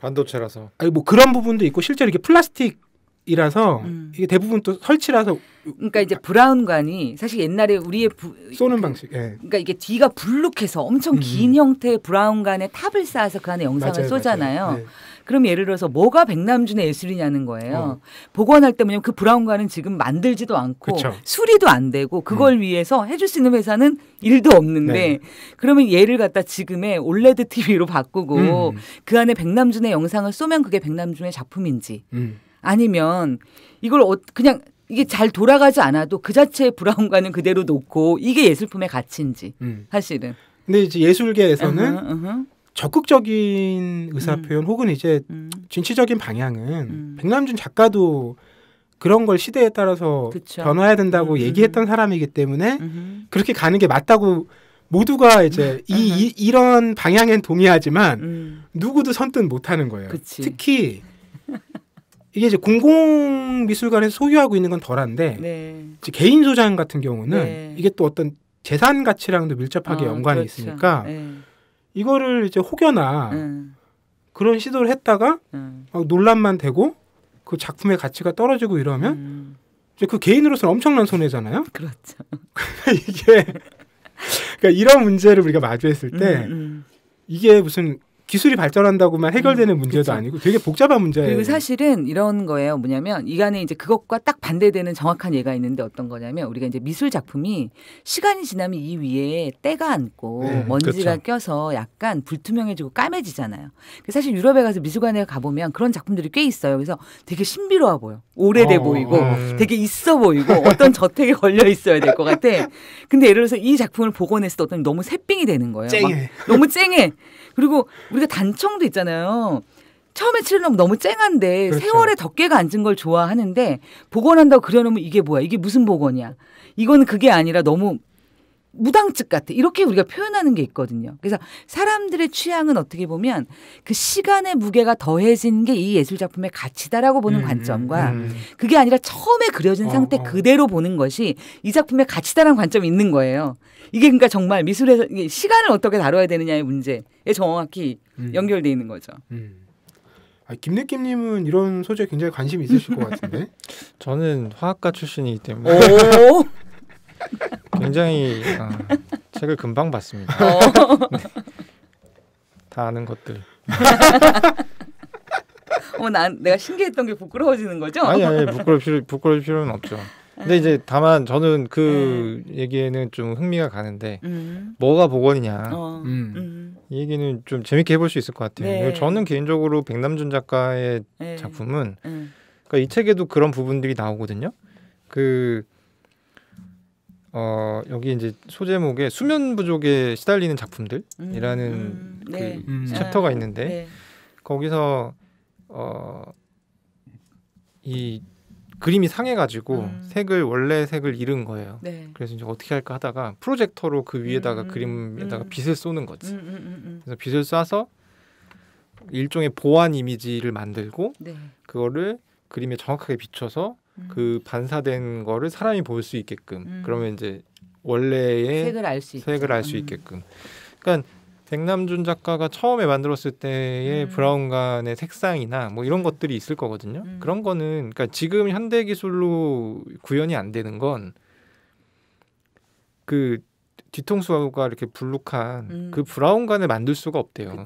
반도체라서 아니 뭐 그런 부분도 있고 실제로 이게 플라스틱이라서 이게 대부분 또 설치라서 그러니까 이제 브라운관이 사실 옛날에 우리의 쏘는 방식. 예. 그러니까 이게 뒤가 불룩해서 엄청 긴 형태의 브라운관에 탑을 쌓아서 그 안에 영상을 맞아요, 쏘잖아요. 맞아요. 네. 그럼 예를 들어서 뭐가 백남준의 예술이냐는 거예요. 복원할 때 뭐냐면 그 브라운관은 지금 만들지도 않고 그쵸. 수리도 안 되고 그걸 위해서 해줄 수 있는 회사는 일도 없는데 네. 그러면 얘를 갖다 지금의 올레드 TV로 바꾸고 그 안에 백남준의 영상을 쏘면 그게 백남준의 작품인지 아니면 이걸 그냥 이게 잘 돌아가지 않아도 그 자체의 브라운관은 그대로 놓고 이게 예술품의 가치인지 사실은. 근데 이제 예술계에서는 적극적인 의사표현 혹은 이제 진취적인 방향은 백남준 작가도 그런 걸 시대에 따라서 그쵸. 변화해야 된다고 얘기했던 사람이기 때문에 그렇게 가는 게 맞다고 모두가 이제 이런 방향엔 동의하지만 누구도 선뜻 못하는 거예요. 그치. 특히 이게 이제 공공미술관에서 소유하고 있는 건 덜한데 네. 이제 개인 소장 같은 경우는 네. 이게 또 어떤 재산 가치랑도 밀접하게 연관이 그렇죠. 있으니까 네. 이거를 이제 혹여나 그런 시도를 했다가 논란만 되고 그 작품의 가치가 떨어지고 이러면 이제 그 개인으로서는 엄청난 손해잖아요. 그렇죠. 이게 그러니까 이런 문제를 우리가 마주했을 때 이게 무슨 기술이 발전한다고만 해결되는 문제도 그쵸. 아니고 되게 복잡한 문제예요. 그리고 사실은 이런 거예요. 뭐냐면 이 안에 이제 그것과 딱 반대되는 정확한 예가 있는데 어떤 거냐면 우리가 이제 미술 작품이 시간이 지나면 이 위에 때가 앉고 네, 먼지가 그렇죠. 껴서 약간 불투명해지고 까매지잖아요. 사실 유럽에 가서 미술관에 가보면 그런 작품들이 꽤 있어요. 그래서 되게 신비로워 보여. 오래돼 보이고 되게 있어 보이고 어떤 저택에 걸려 있어야 될 것 같아. 근데 예를 들어서 이 작품을 복원했을 때 어떤 너무 새삥이 되는 거예요. 쨍해. 너무 쨍해. 그리고 우리가 단청도 있잖아요. 처음에 칠해놓으면 너무 쨍한데 그렇죠. 세월에 덮개가 앉은 걸 좋아하는데 복원한다고 그려놓으면 이게 뭐야? 이게 무슨 복원이야? 이거는 그게 아니라 너무 무당집 같아. 이렇게 우리가 표현하는 게 있거든요. 그래서 사람들의 취향은 어떻게 보면 그 시간의 무게가 더해진 게 이 예술작품의 가치다라고 보는 관점과 그게 아니라 처음에 그려진 상태 그대로 보는 것이 이 작품의 가치다라는 관점이 있는 거예요. 이게 그러니까 정말 미술에서 시간을 어떻게 다뤄야 되느냐의 문제에 정확히 연결돼 있는 거죠. 김느낌님은 이런 소재에 굉장히 관심이 있으실 것 같은데. 저는 화학과 출신이기 때문에 오. 굉장히 책을 금방 봤습니다. 네. 다 아는 것들. 내가 신기했던 게 부끄러워지는 거죠? 아니 부끄러울 필요는 없죠. 근데 이제 다만 저는 그 얘기에는 좀 흥미가 가는데 뭐가 복원이냐 이 얘기는 좀 재밌게 해볼 수 있을 것 같아요. 네. 저는 개인적으로 백남준 작가의 네. 작품은 그러니까 이 책에도 그런 부분들이 나오거든요. 여기 이제 소제목에 수면 부족에 시달리는 작품들이라는 네. 챕터가 있는데 네. 거기서 이 그림이 상해가지고 원래 색을 잃은 거예요. 네. 그래서 이제 어떻게 할까 하다가 프로젝터로 그 위에다가 그림에다가 빛을 쏘는 거지. 그래서 빛을 쏴서 일종의 보완 이미지를 만들고 네. 그거를 그림에 정확하게 비춰서 그 반사된 거를 사람이 볼 수 있게끔 그러면 이제 원래의 색을 알 수 있게끔. 그러니까 백남준 작가가 처음에 만들었을 때의 브라운관의 색상이나 뭐 이런 것들이 있을 거거든요. 그런 거는 그러니까 지금 현대 기술로 구현이 안 되는 건 그 뒤통수가 이렇게 불룩한 그 브라운관을 만들 수가 없대요.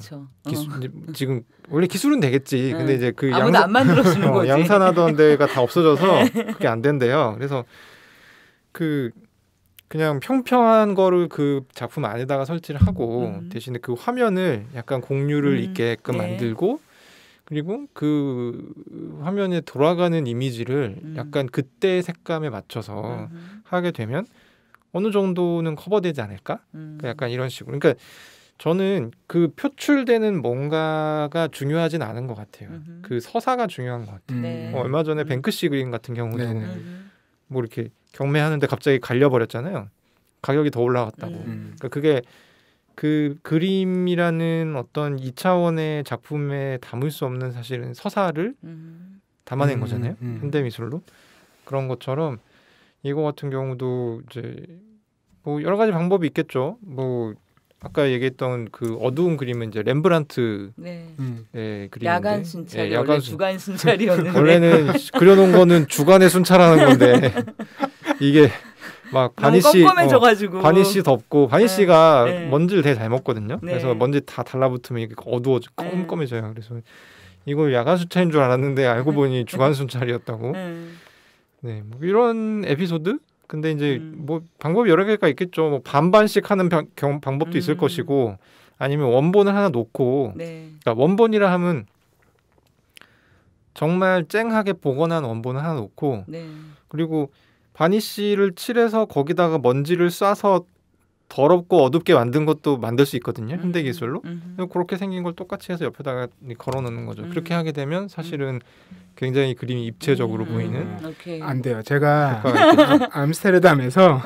지금 원래 기술은 되겠지. 근데 이제 그 아무도 안 만들어주는 거지. 양산하던 데가 다 없어져서 그게 안 된대요. 그래서 그냥 평평한 거를 그 작품 안에다가 설치를 하고 대신에 그 화면을 약간 공유를 있게끔 만들고 그리고 그 화면에 돌아가는 이미지를 약간 그때의 색감에 맞춰서 하게 되면 어느 정도는 커버되지 않을까? 약간 이런 식으로. 그러니까 저는 그 표출되는 뭔가가 중요하진 않은 것 같아요. 그 서사가 중요한 것 같아요. 얼마 전에 뱅크시 그림 같은 경우도 뭐 이렇게 경매하는데 갑자기 갈려버렸잖아요. 가격이 더 올라갔다고. 그러니까 그게 그 그림이라는 어떤 2차원의 작품에 담을 수 없는 사실은 서사를 담아낸 거잖아요. 현대미술로. 그런 것처럼 이거 같은 경우도 이제 뭐 여러 가지 방법이 있겠죠. 뭐 아까 얘기했던 그 어두운 그림은 이제 렘브란트 그림인데 야간 순찰이 원래 주간 순찰이었는데 원래는 그려놓은 거는 주간에 순찰하는 건데 이게 막 바니쉬 덮고 바니쉬가 먼지를 되게 잘 먹거든요. 그래서 먼지 다 달라붙으면 이게 어두워져 껌껌해져요. 그래서 이걸 야간 순찰인 줄 알았는데 알고 보니 주간 순찰이었다고. 네, 뭐 이런 에피소드. 근데 이제 뭐 방법이 여러 개가 있겠죠. 뭐 반반씩 하는 방법도 있을 것이고 아니면 원본을 하나 놓고 그러니까 원본이라 하면 정말 쨍하게 복원한 원본을 하나 놓고 그리고 바니쉬를 칠해서 거기다가 먼지를 쏴서 더럽고 어둡게 만든 것도 만들 수 있거든요. 현대 기술로. 그렇게 생긴 걸 똑같이 해서 옆에다가 걸어놓는 거죠. 그렇게 하게 되면 사실은 굉장히 그림이 입체적으로 보이는. 안 돼요. 제가 암스테르담에서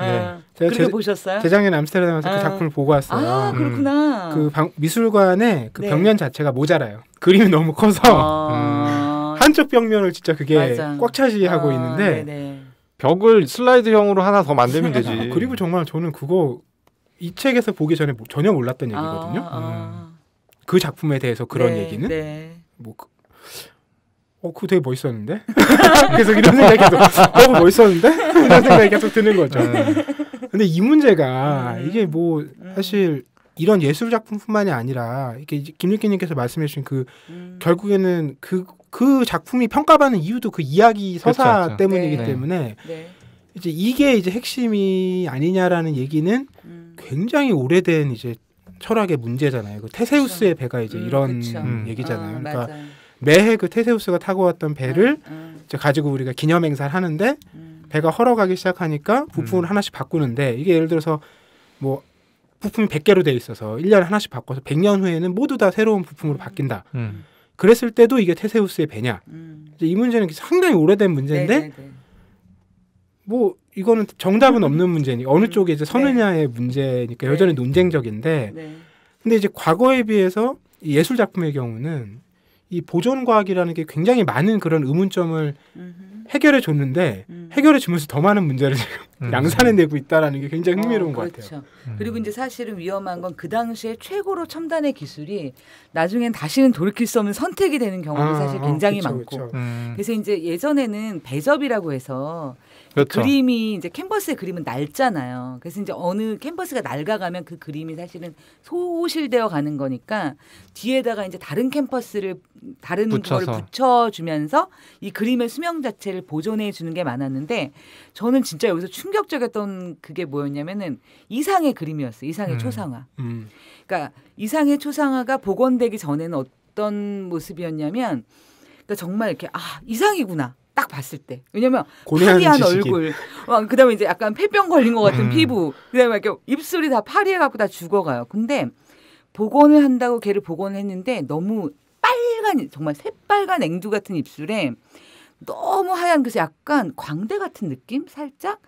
제가 보셨어요? 재작년 암스테르담에서 그 작품을 보고 왔어요. 아 그렇구나. 그 미술관의 그 벽면 자체가 모자라요. 그림이 너무 커서 한쪽 벽면을 진짜 그게 꽉 차지하고 있는데 벽을 슬라이드형으로 하나 더 만들면 되지. 그리고 정말 저는 그거 이 책에서 보기 전에 전혀 몰랐던 얘기거든요. 그 작품에 대해서 그런 얘기는 뭐 그거 되게 멋있었는데? 계속 이런 생각이 계속 너무 멋있었는데? 이런 생각이 계속 드는 거죠. 근데 이 문제가 이게 뭐 사실 이런 예술 작품뿐만이 아니라 이렇게 김일기님께서 말씀해 주신 그 결국에는 그 작품이 평가받는 이유도 그 이야기 서사 그렇죠. 때문이기 때문에 이제 이게 이제 핵심이 아니냐라는 얘기는 굉장히 오래된 이제 철학의 문제잖아요. 그 테세우스의 배가 이제 이런 얘기잖아요. 그러니까 매해 그 테세우스가 타고 왔던 배를 이제 가지고 우리가 기념 행사를 하는데 배가 헐어가기 시작하니까 부품을 하나씩 바꾸는데 이게 예를 들어서 뭐 부품이 100개로 돼 있어서 1년에 하나씩 바꿔서 100년 후에는 모두 다 새로운 부품으로 바뀐다. 그랬을 때도 이게 테세우스의 배냐. 이제 이 문제는 상당히 오래된 문제인데 뭐 이거는 정답은 없는 문제니까 어느 쪽에 이제 서느냐의 문제니까 여전히 논쟁적인데 근데 이제 과거에 비해서 이 예술 작품의 경우는 이 보존 과학이라는 게 굉장히 많은 그런 의문점을 해결해 줬는데 해결해 주면서 더 많은 문제를 지금 양산해내고 있다라는 게 굉장히 흥미로운 것 같아요. 그리고 이제 사실은 위험한 건 그 당시에 최고로 첨단의 기술이 나중엔 다시는 돌이킬 수 없는 선택이 되는 경우도 사실 굉장히 많고. 그래서 이제 예전에는 배접이라고 해서 그림이 이제 캔버스의 그림은 낡잖아요. 그래서 이제 어느 캔버스가 낡아가면 그 그림이 사실은 소실되어 가는 거니까 뒤에다가 이제 다른 캔버스를 다른 거를 붙여주면서 이 그림의 수명 자체를 보존해 주는 게 많았는데 저는 진짜 여기서 충격적이었던 그게 뭐였냐면은 이상의 그림이었어요. 이상의 초상화. 그러니까 이상의 초상화가 복원되기 전에는 어떤 모습이었냐면 그러니까 정말 이렇게 이상이구나. 딱 봤을 때. 왜냐면 파리한 얼굴. 그다음에 이제 약간 폐병 걸린 것 같은 피부. 그다음에 이렇게 입술이 다 파리해 갖고 다 죽어가요. 근데 복원을 한다고 걔를 복원을 했는데 너무 빨간 정말 새빨간 앵두 같은 입술에 너무 하얀 그래서 약간 광대 같은 느낌 살짝.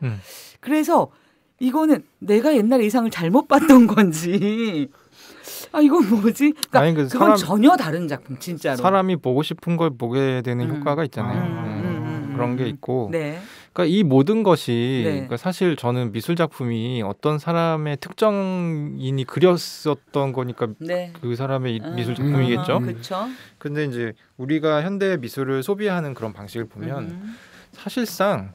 그래서 이거는 내가 옛날에 이상을 잘못 봤던 건지. 이건 뭐지? 그러니까 아니, 그건 전혀 다른 작품 진짜로. 사람이 보고 싶은 걸 보게 되는 효과가 있잖아요. 그런 게 있고. 그러니까 이 모든 것이 그러니까 사실 저는 미술 작품이 어떤 사람의 특정인이 그렸었던 거니까 그 사람의 미술 작품이겠죠. 그렇죠. 근데 이제 우리가 현대 미술을 소비하는 그런 방식을 보면 사실상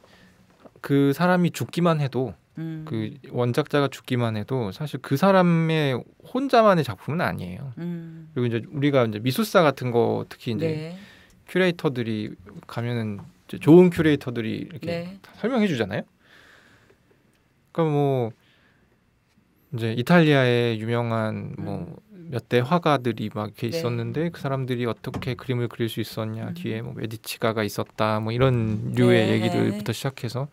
그 사람이 죽기만 해도 그 원작자가 죽기만 해도 사실 그 사람의 혼자만의 작품은 아니에요. 그리고 이제 우리가 이제 미술사 같은 거 특히 이제 네. 큐레이터들이 가면은 이제 좋은 큐레이터들이 이렇게 네. 설명해 주잖아요. 그러니까 뭐 이제 이탈리아의 유명한 뭐 몇 대 화가들이 막 이렇게 있었는데 그 사람들이 어떻게 그림을 그릴 수 있었냐 뒤에 뭐 메디치가가 있었다 뭐 이런 류의 얘기들부터 시작해서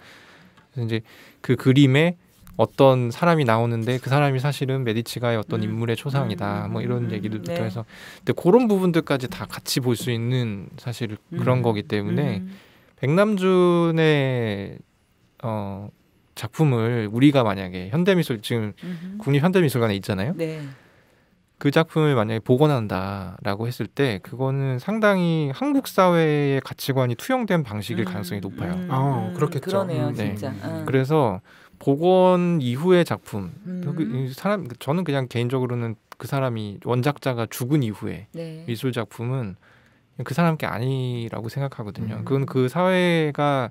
이제 그 그림에 어떤 사람이 나오는데 그 사람이 사실은 메디치가의 어떤 인물의 초상이다 뭐 이런 얘기들부터 해서 근데 그런 부분들까지 다 같이 볼 수 있는 사실 그런 거기 때문에 백남준의 작품을 우리가 만약에 현대미술 지금 국립현대미술관에 있잖아요. 네. 그 작품을 만약에 복원한다라고 했을 때 그거는 상당히 한국 사회의 가치관이 투영된 방식일 가능성이 높아요. 그렇겠죠. 그러네요, 네. 진짜. 그래서 복원 이후의 작품, 저는 그냥 개인적으로는 그 사람이 원작자가 죽은 이후에 미술 작품은 그 사람 게 아니라고 생각하거든요. 그건 그 사회가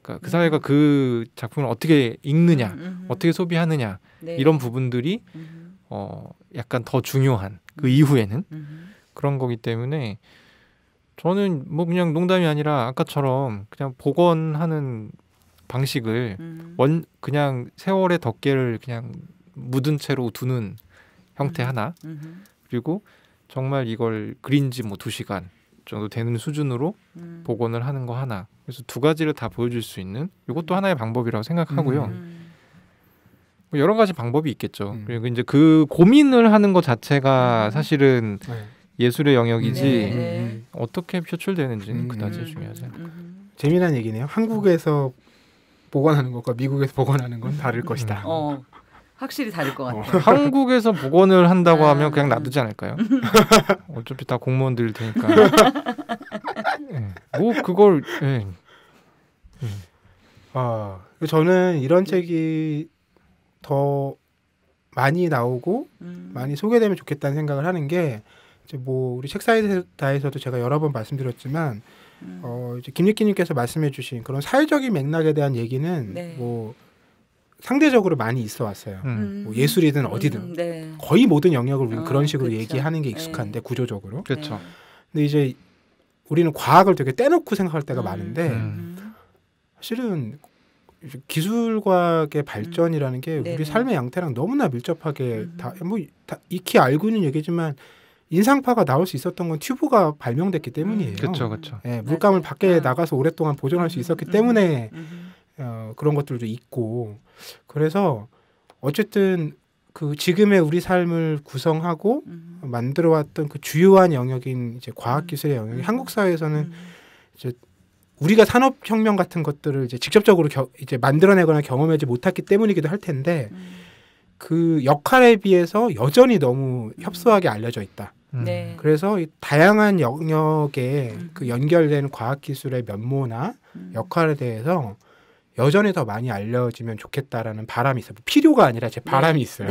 그 사회가 그 작품을 어떻게 읽느냐, 어떻게 소비하느냐 이런 부분들이 약간 더 중요한 그 이후에는 그런 거기 때문에 저는 뭐 그냥 농담이 아니라 아까처럼 그냥 복원하는 방식을 그냥 세월의 덮개를 그냥 묻은 채로 두는 형태 하나 그리고 정말 이걸 그린 지 뭐 2시간 정도 되는 수준으로 복원을 하는 거 하나 그래서 두 가지를 다 보여줄 수 있는 이것도 하나의 방법이라고 생각하고요. 여러 가지 방법이 있겠죠. 그리고 이제 그 고민을 하는 것 자체가 사실은 예술의 영역이지 어떻게 표출되는지는 그다지 중요하지 않을까. 재미난 얘기네요. 한국에서 복원하는 것과 미국에서 복원하는 건 다를 것이다. 확실히 다를 것 같아요. 한국에서 복원을 한다고 하면 그냥 놔두지 않을까요? 어차피 다 공무원들일 테니까. 뭐 그걸 저는 이런 책이 더 많이 나오고 많이 소개되면 좋겠다는 생각을 하는 게 이제 뭐 우리 책사이다에서도 제가 여러 번 말씀드렸지만 이제 김익기님께서 말씀해주신 그런 사회적인 맥락에 대한 얘기는 뭐 상대적으로 많이 있어 왔어요. 뭐 예술이든 어디든 거의 모든 영역을 우리는 그런 식으로 얘기하는 게 익숙한데 구조적으로. 그렇죠. 근데 이제 우리는 과학을 되게 떼놓고 생각할 때가 많은데 사실은 기술과학의 발전이라는 게 우리 삶의 양태랑 너무나 밀접하게 다 익히 알고 있는 얘기지만 인상파가 나올 수 있었던 건 튜브가 발명됐기 때문이에요. 그렇죠, 그렇죠. 물감을 밖에 나가서 오랫동안 보존할 수 있었기 때문에 그런 것들도 있고 그래서 어쨌든 그 지금의 우리 삶을 구성하고 만들어왔던 그 주요한 영역인 이제 과학기술의 영역이 한국 사회에서는 이제 우리가 산업혁명 같은 것들을 이제 직접적으로 이제 만들어내거나 경험하지 못했기 때문이기도 할 텐데 그 역할에 비해서 여전히 너무 협소하게 알려져 있다. 그래서 이 다양한 영역에 그 연결되는 과학기술의 면모나 역할에 대해서 여전히 더 많이 알려지면 좋겠다라는 바람이 있어요. 필요가 아니라 제 바람이 있어요.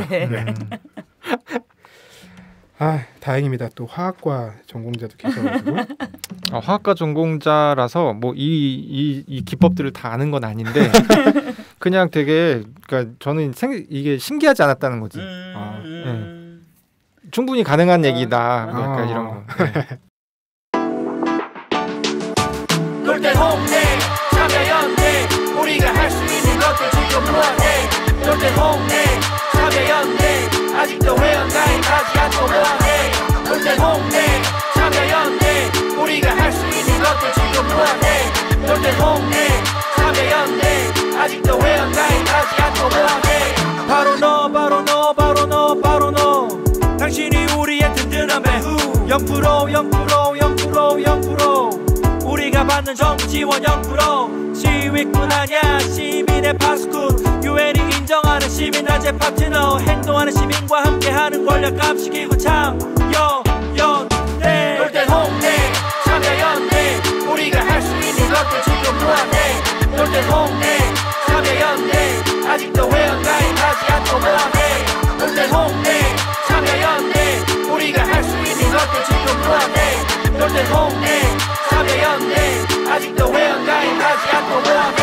다행입니다. 또 화학과 전공자도 계셔가지고 화학과 전공자라서 뭐 이 기법들을 다 아는 건 아닌데 그냥 되게 그러니까 저는 이게 신기하지 않았다는 거지. 충분히 가능한 얘기다. 약간 이런 거. 놀때 홍대 참여연대 우리가 할 수 있는 것들 지금 뭐하네 놀때 홍대 참여연대 아직도 회원가입하지 않고 뭐하네 놀때 홍대 참여연대 우리가 할 수 있는 것들 지금 뭐하네 놀때 홍대 참여연대 아직도 회원가입하지 않고 뭐하네 바로 너 바로 너 바로 너 바로 너 당신이 우리의 든든한 배후 0% 우리가 받는 정부 지원 0% 시위꾼 아냐 시민의 파수꾼 유엔이 인정하는 시민단체 파트너 행동하는 시민과 함께하는 권력 감시기구 참여연대 놀땐 홍대 참여연대 우리가 할 수 있는 것들 지금 뭐하네 놀땐 홍대 참여연대 아직도 회원가입하지 않고 뭐하네 놀땐 홍대 참여연대 우리가 할 수 있는 것들 지금 뭐하네 놀땐 홍대 참여연대 아직도 회원가입하지 않고 뭐하네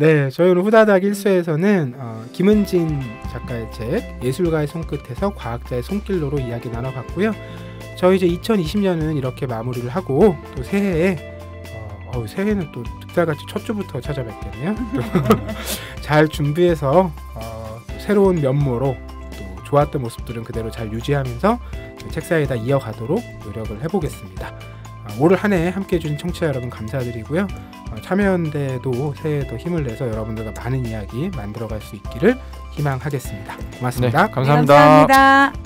네, 저희 오늘 후다닥 1수에서는 김은진 작가의 책 예술가의 손끝에서 과학자의 손길로로 이야기 나눠봤고요. 저희 이제 2020년은 이렇게 마무리를 하고 또 새해에 새해는 또 득달같이 첫 주부터 찾아뵙겠네요. 잘 준비해서 새로운 면모로 또 좋았던 모습들은 그대로 잘 유지하면서 책사에다 이어가도록 노력을 해보겠습니다. 올 한 해 함께해 주신 청취자 여러분 감사드리고요. 참여연대도 새해에도 힘을 내서 여러분들과 많은 이야기 만들어갈 수 있기를 희망하겠습니다. 고맙습니다. 네, 감사합니다. 네, 감사합니다.